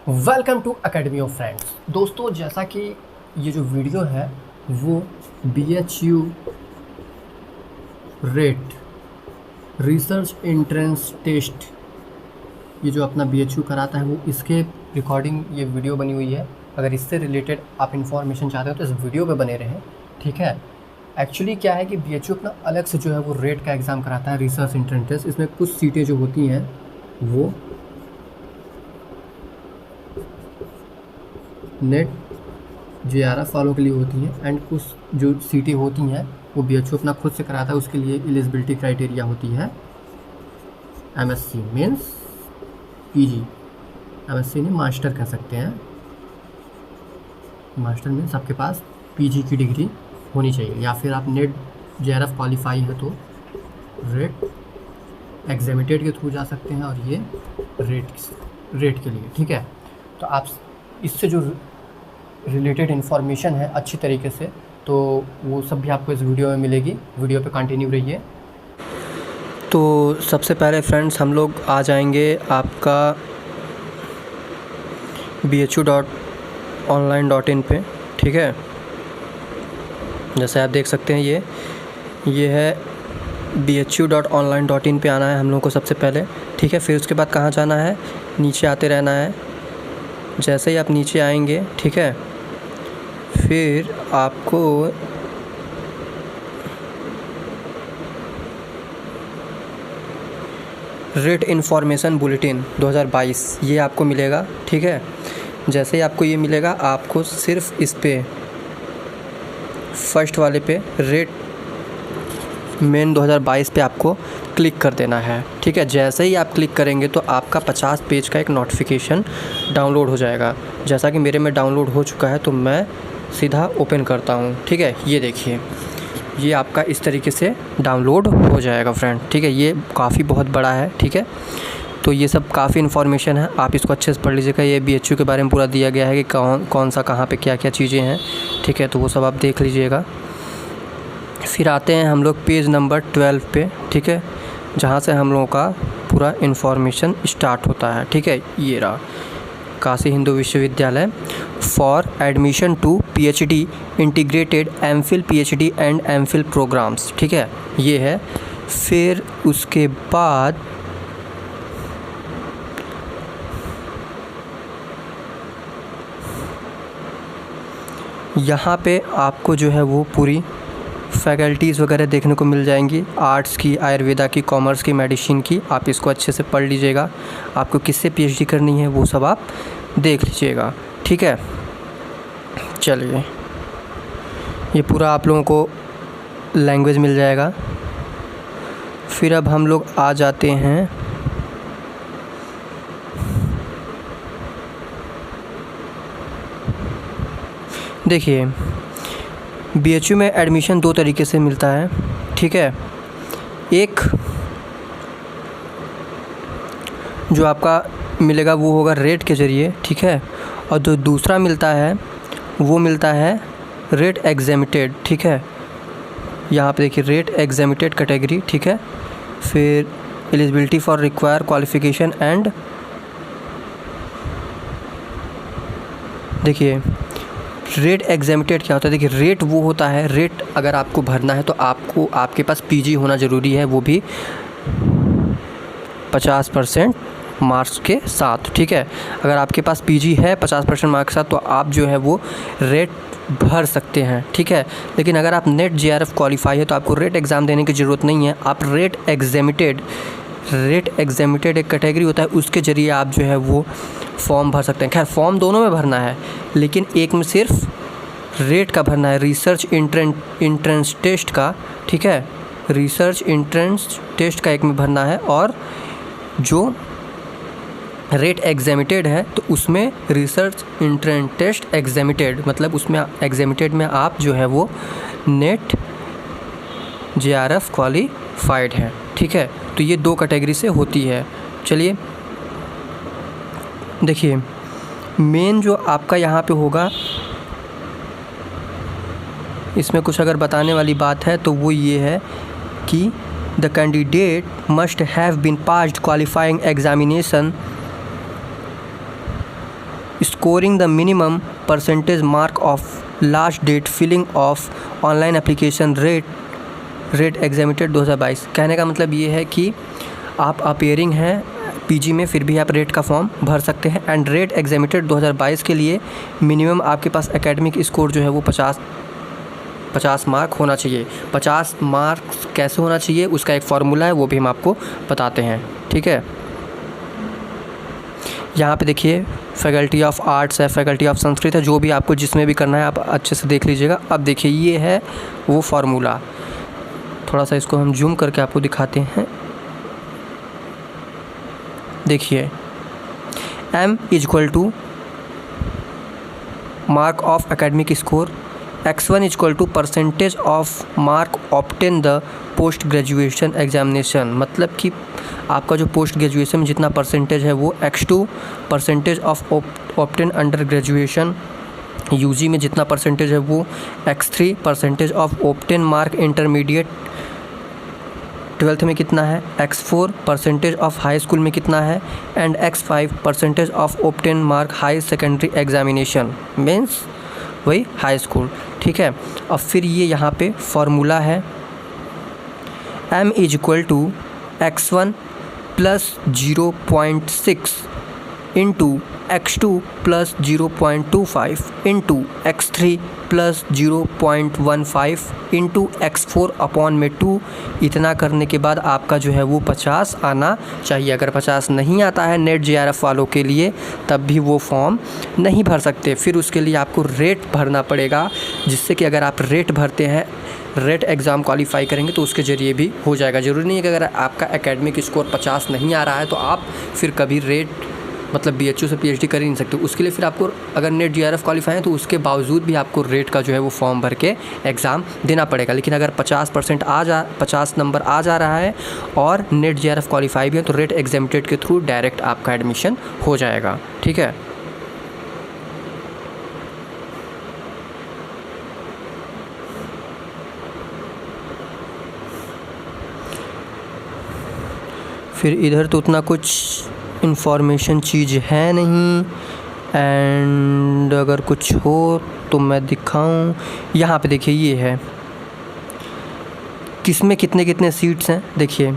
Welcome to academy of friends. दोस्तों, जैसा कि ये जो वीडियो है वो BHU RET research entrance test, ये जो अपना BHU कराता है वो इसके रिकॉर्डिंग ये वीडियो बनी हुई है। अगर इससे रिलेटेड आप इन्फॉर्मेशन चाहते हो तो इस वीडियो पे बने रहें, ठीक है। एक्चुअली क्या है कि BHU अपना अलग से जो है वो रेट का एग्ज़ाम कराता है, रिसर्च एंट्रेंस टेस्ट। इसमें कुछ सीटें जो होती हैं वो नेट JRF वालों के लिए होती हैं एंड कुछ जो सीटें होती हैं वो BHU अपना खुद से कराता है। उसके लिए एलिजिबिलिटी क्राइटेरिया होती है MSc मीन्स PG। MSc नहीं, मास्टर कह सकते हैं। मास्टर मीन्स आपके पास PG की डिग्री होनी चाहिए, या फिर आप नेट JRF क्वालिफाई है तो रेट एग्जामिटेड के थ्रू जा सकते हैं, और ये रेट के लिए, ठीक है। तो आप इससे जो रिलेटेड इन्फॉर्मेशन है अच्छी तरीके से, तो वो सब भी आपको इस वीडियो में मिलेगी। वीडियो पे कंटिन्यू रहिए। तो सबसे पहले फ्रेंड्स हम लोग आ जाएंगे आपका bhu.online.in पे, ठीक है। जैसे आप देख सकते हैं ये है bhu.online.in पे आना है हम लोग को सबसे पहले, ठीक है। फिर उसके बाद कहाँ जाना है, नीचे आते रहना है। जैसे ही आप नीचे आएंगे, ठीक है, फिर आपको रेट इन्फॉर्मेशन बुलेटिन 2022 ये आपको मिलेगा, ठीक है। जैसे ही आपको ये मिलेगा, आपको सिर्फ इस पे फर्स्ट वाले पे रेट मेन 2022 पे आपको क्लिक कर देना है, ठीक है। जैसे ही आप क्लिक करेंगे तो आपका 50 पेज का एक नोटिफिकेशन डाउनलोड हो जाएगा। जैसा कि मेरे में डाउनलोड हो चुका है तो मैं सीधा ओपन करता हूँ, ठीक है। ये देखिए, ये आपका इस तरीके से डाउनलोड हो जाएगा फ्रेंड, ठीक है। ये काफ़ी बहुत बड़ा है, ठीक है। तो ये सब काफ़ी इन्फॉर्मेशन है, आप इसको अच्छे से पढ़ लीजिएगा। ये BHU के बारे में पूरा दिया गया है कि कौन सा कहाँ पे क्या क्या चीज़ें हैं, ठीक है। तो वो सब आप देख लीजिएगा। फिर आते हैं हम लोग पेज नंबर 12 पे, ठीक है, जहाँ से हम लोगों का पूरा इन्फॉर्मेशन स्टार्ट होता है, ठीक है। ये रहा काशी हिंदू विश्वविद्यालय for admission to PhD integrated MPhil PhD and MPhil programmes, ठीक है, ये है। फिर उसके बाद यहाँ पे आपको जो है वो पूरी फैकल्टीज़ वगैरह देखने को मिल जाएंगी, आर्ट्स की, आयुर्वेदा की, कॉमर्स की, मेडिसिन की। आप इसको अच्छे से पढ़ लीजिएगा। आपको किससे PhD करनी है वो सब आप देख लीजिएगा, ठीक है। चलिए, ये पूरा आप लोगों को लैंग्वेज मिल जाएगा। फिर अब हम लोग आ जाते हैं देखिए, BHU में एडमिशन दो तरीके से मिलता है, ठीक है। एक जो आपका मिलेगा वो होगा रेट के ज़रिए, ठीक है। और जो दूसरा मिलता है वो मिलता है रेट एग्जामिटेड, ठीक है। यहाँ पे देखिए रेट एग्जामिटेड कैटेगरी, ठीक है। फिर eligibility for require qualification and देखिए रेट एग्जामिटेड क्या होता है। देखिए रेट वो होता है, रेट अगर आपको भरना है तो आपको आपके पास PG होना ज़रूरी है, वो भी 50% मार्क्स के साथ, ठीक है। अगर आपके पास PG है 50% मार्क्स के साथ तो आप जो है वो रेट भर सकते हैं, ठीक है। लेकिन अगर आप नेट JRF क्वालिफाई है तो आपको रेट एग्ज़ाम देने की ज़रूरत नहीं है। आप रेट एग्जामिटेड एक कैटेगरी होता है, उसके ज़रिए आप जो है वो फॉर्म भर सकते हैं। खैर फॉर्म दोनों में भरना है, लेकिन एक में सिर्फ रेट का भरना है, रिसर्च एंट्रेंस टेस्ट का, ठीक है। रिसर्च एंट्रेंस टेस्ट का एक में भरना है, और जो रेट एग्जामिटेड है तो उसमें रिसर्च एंट्रेंस टेस्ट एग्जामिटेड, मतलब उसमें एग्जामिटेड में आप जो है वो नेट JRF क्वालिफाइड है, ठीक है। तो ये दो कैटेगरी से होती है। चलिए देखिए, मेन जो आपका यहाँ पे होगा, इसमें कुछ अगर बताने वाली बात है तो वो ये है कि the candidate must have been passed qualifying examination scoring the minimum percentage mark of last date filling of online application rate examinated 2022। कहने का मतलब ये है कि आप अपेयरिंग हैं पीजी में, फिर भी आप रेट का फॉर्म भर सकते हैं। एंड रेट एग्जामिनेटेड 2022 के लिए मिनिमम आपके पास एकेडमिक स्कोर जो है वो 50 मार्क होना चाहिए। 50 मार्क्स कैसे होना चाहिए उसका एक फार्मूला है, वो भी हम आपको बताते हैं, ठीक है। यहाँ पे देखिए फैकल्टी ऑफ आर्ट्स है, फैकल्टी ऑफ संस्कृत है, जो भी आपको जिसमें भी करना है आप अच्छे से देख लीजिएगा। अब देखिए ये है वो फार्मूला, थोड़ा सा इसको हम जूम करके आपको दिखाते हैं। देखिए m = mark of academic score, x1 = percentage of mark obtain the post graduation examination. मतलब कि आपका जो पोस्ट ग्रेजुएशन में जितना परसेंटेज है वो x2 percentage of obtain under graduation, UG में जितना परसेंटेज है वो x3 percentage of obtain mark intermediate 12th में कितना है, x4 percentage of high school में कितना है, and x5 percentage of obtain mark high secondary examination means वही हाई स्कूल, ठीक है। अब फिर ये यहाँ पे फॉर्मूला है m = x1 + 0.6 into x2 + 0.25 into x3 + 0.15 into x4/2। इतना करने के बाद आपका जो है वो 50 आना चाहिए। अगर 50 नहीं आता है नेट JRF वालों के लिए तब भी वो फॉर्म नहीं भर सकते। फिर उसके लिए आपको रेट भरना पड़ेगा, जिससे कि अगर आप रेट भरते हैं, रेट एग्ज़ाम क्वालिफाई करेंगे तो उसके ज़रिए भी हो जाएगा। ज़रूरी नहीं है कि अगर आपका एकेडमिक स्कोर 50 नहीं आ रहा है तो आप फिर कभी रेट मतलब BHU से PhD कर ही नहीं सकते। उसके लिए फिर आपको अगर नेट JRF क्वालिफाई है तो उसके बावजूद भी आपको रेट का जो है वो फॉर्म भर के एग्ज़ाम देना पड़ेगा। लेकिन अगर 50 नंबर आ जा रहा है और नेट JRF क्वालिफाई भी है तो रेट एग्जामिनेटेड के थ्रू डायरेक्ट आपका एडमिशन हो जाएगा, ठीक है। फिर इधर तो उतना कुछ इन्फॉर्मेशन चीज़ है नहीं, एंड अगर कुछ हो तो मैं दिखाऊं। यहाँ पे देखिए ये है किसमें कितने कितने सीट्स हैं। देखिए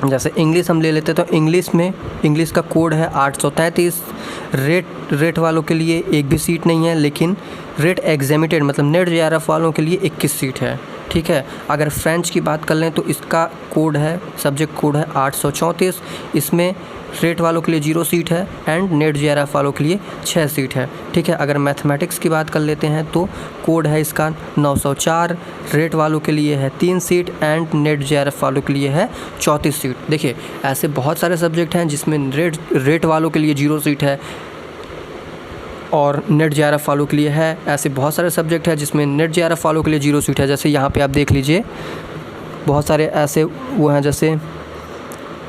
जैसे इंग्लिश हम ले लेते हैं तो इंग्लिश का कोड है 833। रेट वालों के लिए एक भी सीट नहीं है, लेकिन रेट एग्जामिनेटेड मतलब नेट JRF वालों के लिए 21 सीट है, ठीक है। अगर फ्रेंच की बात कर लें तो इसका कोड है, सब्जेक्ट कोड है 834। इसमें रेट वालों के लिए 0 सीट है एंड नेट JRF वालों के लिए 6 सीट है, ठीक है। अगर मैथमेटिक्स की बात कर लेते हैं तो कोड है इसका 904, रेट वालों के लिए है 3 सीट एंड नेट JRF वालों के लिए है 34 सीट। देखिए ऐसे बहुत सारे सब्जेक्ट हैं जिसमें रेट वालों के लिए 0 सीट है और नेट JRF वालों के लिए है। ऐसे बहुत सारे सब्जेक्ट हैं जिसमें नेट JRF वालों के लिए 0 सीट है। जैसे यहाँ पे आप देख लीजिए बहुत सारे ऐसे वो हैं। जैसे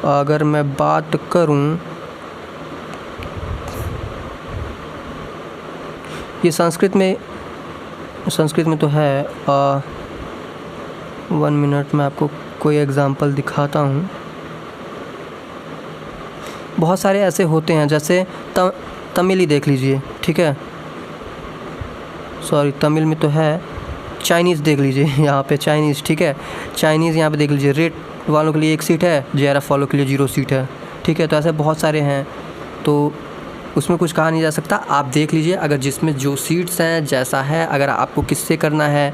अगर मैं बात करूँ, ये संस्कृत में तो है। 1 मिनट में आपको कोई एग्ज़ाम्पल दिखाता हूँ। बहुत सारे ऐसे होते हैं, जैसे तमिल ही देख लीजिए, ठीक है। सॉरी तमिल में तो है, चाइनीज़ देख लीजिए यहाँ पे चाइनीज़, ठीक है। चाइनीज़ यहाँ पे देख लीजिए, रेट वालों के लिए 1 सीट है, JRF वालों के लिए 0 सीट है, ठीक है। तो ऐसे बहुत सारे हैं, तो उसमें कुछ कहा नहीं जा सकता। आप देख लीजिए अगर जिसमें जो सीट्स हैं जैसा है, अगर आपको किससे करना है।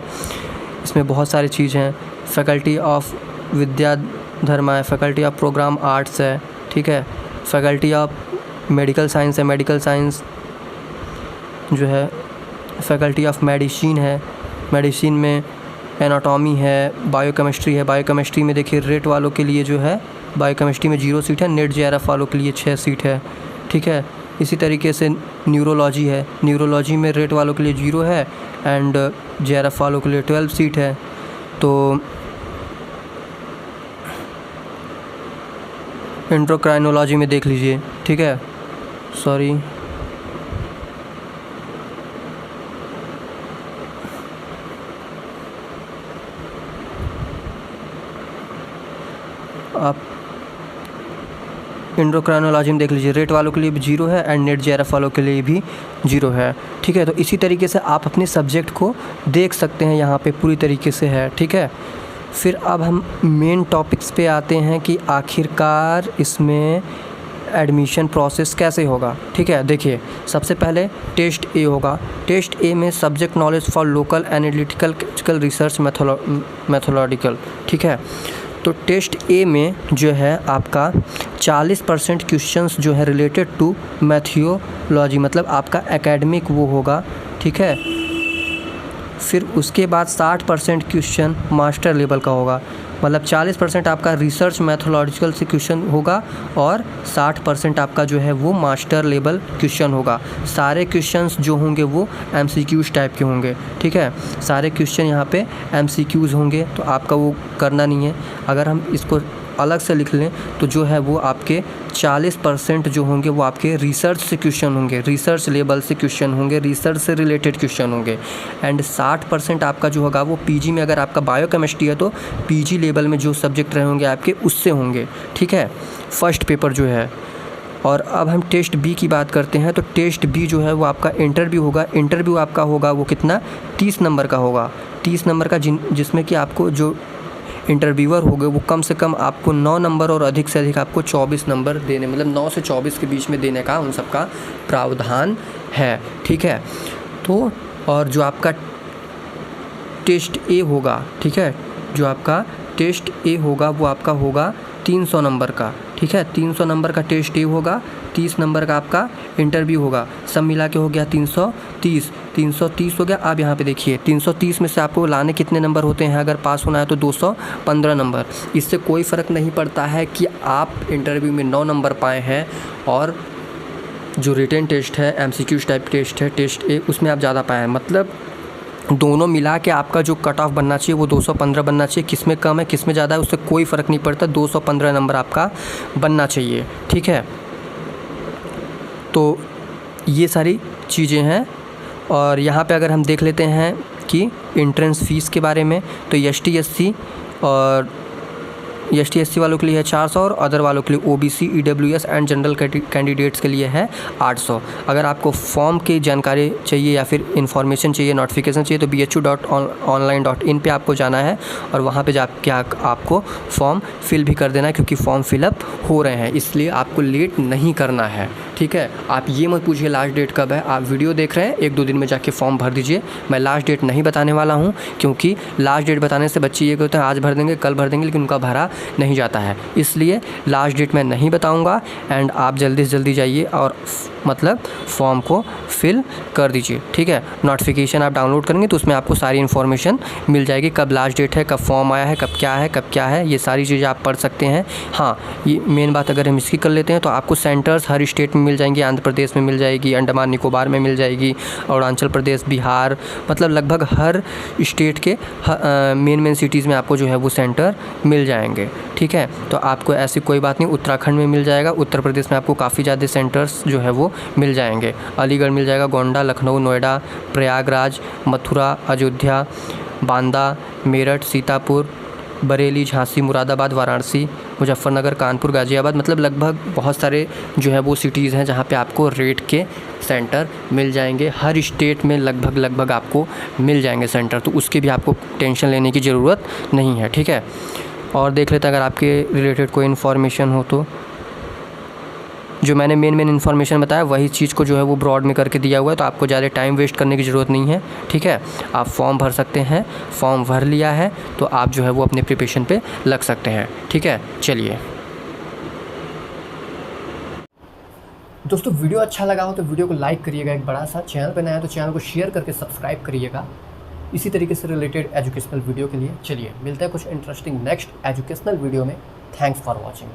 इसमें बहुत सारी चीज़ हैं। फैकल्टी ऑफ विद्या धर्मा है, फैकल्टी ऑफ प्रोग्राम आर्ट्स है, ठीक है। फैकल्टी ऑफ मेडिकल साइंस है, मेडिकल साइंस जो है। फैकल्टी ऑफ मेडिसिन है, मेडिसिन में एनाटॉमी है, बायोकेमिस्ट्री है। बायोकेमिस्ट्री में देखिए रेट वालों के लिए जो है बायोकेमिस्ट्री में 0 सीट है, नेट JRF वालों के लिए 6 सीट है, ठीक है। इसी तरीके से न्यूरोलॉजी है, न्यूरोलॉजी में रेट वालों के लिए 0 है एंड JRF वालों के लिए 12 सीट है। तो एंडोक्राइनोलॉजी में देख लीजिए, ठीक है। सॉरी आप एंडोक्राइनोलॉजी में देख लीजिए, रेट वालों के लिए भी 0 है एंड नेट जेआरएफ वालों के लिए भी 0 है। ठीक है, तो इसी तरीके से आप अपने सब्जेक्ट को देख सकते हैं, यहाँ पे पूरी तरीके से है। ठीक है, फिर अब हम मेन टॉपिक्स पे आते हैं कि आखिरकार इसमें एडमिशन प्रोसेस कैसे होगा। ठीक है, देखिए सबसे पहले टेस्ट ए होगा। टेस्ट ए में subject knowledge for local analytical research mythological. ठीक है, तो टेस्ट ए में जो है आपका 40% क्वेश्चंस जो है रिलेटेड टू मैथियोलॉजी, मतलब आपका एकेडमिक वो होगा। ठीक है, फिर उसके बाद 60% क्वेश्चन मास्टर लेवल का होगा, मतलब 40% आपका रिसर्च मैथोलॉजिकल से क्वेश्चन होगा और 60% आपका जो है वो मास्टर लेवल क्वेश्चन होगा। सारे क्वेश्चंस जो होंगे वो एमसीक्यूज़ टाइप के होंगे। ठीक है, सारे क्वेश्चन यहाँ पे एमसीक्यूज़ होंगे, तो आपका वो करना नहीं है। अगर हम इसको अलग से लिख लें तो जो है वो आपके 40% जो होंगे वो आपके रिसर्च से क्वेश्चन होंगे, रिसर्च लेवल से क्वेश्चन होंगे, रिसर्च से रिलेटेड क्वेश्चन होंगे। एंड 60% आपका जो होगा वो पीजी में, अगर आपका बायोकेमिस्ट्री है तो पीजी लेवल में जो सब्जेक्ट रहे होंगे आपके उससे होंगे। ठीक है, फर्स्ट पेपर जो है। और अब हम टेस्ट बी की बात करते हैं, तो टेस्ट बी जो है वो आपका इंटरव्यू होगा। इंटरव्यू आपका होगा वो कितना, 30 नंबर का होगा। 30 नंबर का जिसमें कि आपको जो इंटरव्यूअर होंगे वो कम से कम आपको 9 नंबर और अधिक से अधिक आपको 24 नंबर देने, मतलब 9 से 24 के बीच में देने का उन सब का प्रावधान है। ठीक है, तो और जो आपका टेस्ट ए होगा, ठीक है, जो आपका टेस्ट ए होगा वो आपका होगा 300 नंबर का। ठीक है, 300 नंबर का टेस्ट ए होगा, 30 नंबर का आपका इंटरव्यू होगा, सब मिला के हो गया 330 हो गया। अब यहाँ पे देखिए 330 में से आपको लाने कितने नंबर होते हैं, अगर पास होना है तो 215 नंबर। इससे कोई फ़र्क नहीं पड़ता है कि आप इंटरव्यू में 9 नंबर पाए हैं और जो रिटन टेस्ट है, एमसीक्यूज़ टाइप टेस्ट है, टेस्ट ए, उसमें आप ज़्यादा पाए हैं, मतलब दोनों मिला के आपका जो कट ऑफ बनना चाहिए वो 215 बनना चाहिए। किस में कम है किस में ज़्यादा है उससे कोई फ़र्क नहीं पड़ता, 215 नंबर आपका बनना चाहिए। ठीक है, तो ये सारी चीज़ें हैं। और यहाँ पे अगर हम देख लेते हैं कि एंट्रेंस फ़ीस के बारे में, तो एस टी वालों के लिए है 400 और अदर वालों के लिए OBC, EWS and general candidates के लिए है 800। अगर आपको फॉर्म की जानकारी चाहिए या फिर इन्फॉर्मेशन चाहिए, नोटिफिकेशन चाहिए, तो bhu.online.in पे आपको जाना है और वहाँ पे जाके आपको फॉर्म फिल भी कर देना है, क्योंकि फॉर्म फिलअप हो रहे हैं, इसलिए आपको लेट नहीं करना है। ठीक है, आप ये मत पूछिए लास्ट डेट कब है, आप वीडियो देख रहे हैं 1-2 दिन में जाके फॉर्म भर दीजिए। मैं लास्ट डेट नहीं बताने वाला हूँ, क्योंकि लास्ट डेट बताने से बच्चे ये कहते हैं आज भर देंगे कल भर देंगे, लेकिन उनका भरा नहीं जाता है, इसलिए लास्ट डेट मैं नहीं बताऊंगा। एंड आप जल्दी से जल्दी जाइए और मतलब फॉर्म को फिल कर दीजिए। ठीक है, नोटिफिकेशन आप डाउनलोड करेंगे तो उसमें आपको सारी इन्फॉर्मेशन मिल जाएगी, कब लास्ट डेट है, कब फॉर्म आया है, कब क्या है, ये सारी चीज़ें आप पढ़ सकते हैं। हाँ, ये मेन बात अगर हम इसकी कर लेते हैं तो आपको सेंटर्स हर स्टेट में मिल जाएंगी, आंध्र प्रदेश में मिल जाएगी, अंडमान निकोबार में मिल जाएगी, अरुणाचल प्रदेश, बिहार, मतलब लगभग हर स्टेट के मेन सिटीज़ में आपको जो है वो सेंटर मिल जाएंगे। ठीक है, तो आपको ऐसी कोई बात नहीं, उत्तराखंड में मिल जाएगा, उत्तर प्रदेश में आपको काफ़ी ज़्यादा सेंटर्स जो है वो मिल जाएंगे, अलीगढ़ मिल जाएगा, गोंडा, लखनऊ, नोएडा, प्रयागराज, मथुरा, अयोध्या, बांदा, मेरठ, सीतापुर, बरेली, झांसी, मुरादाबाद, वाराणसी, मुजफ्फरनगर, कानपुर, गाज़ियाबाद, मतलब लगभग बहुत सारे जो है वो सिटीज़ हैं जहाँ पे आपको रेट के सेंटर मिल जाएंगे। हर स्टेट में लगभग आपको मिल जाएंगे सेंटर, तो उसकी भी आपको टेंशन लेने की ज़रूरत नहीं है। ठीक है, और देख लेते हैं अगर आपके रिलेटेड कोई इन्फॉर्मेशन हो तो जो मैंने मेन इन्फॉर्मेशन बताया वही चीज़ को जो है वो ब्रॉड में करके दिया हुआ है, तो आपको ज़्यादा टाइम वेस्ट करने की ज़रूरत नहीं है। ठीक है, आप फॉर्म भर सकते हैं, फॉर्म भर लिया है तो आप जो है वो अपने प्रिपरेशन पे लग सकते हैं। ठीक है, चलिए दोस्तों, वीडियो अच्छा लगा हो तो वीडियो को लाइक करिएगा एक बड़ा सा, चैनल पे नया है तो चैनल को शेयर करके सब्सक्राइब करिएगा इसी तरीके से रिलेटेड एजुकेशनल वीडियो के लिए। चलिए मिलते हैं कुछ इंटरेस्टिंग नेक्स्ट एजुकेशनल वीडियो में। Thanks for watching.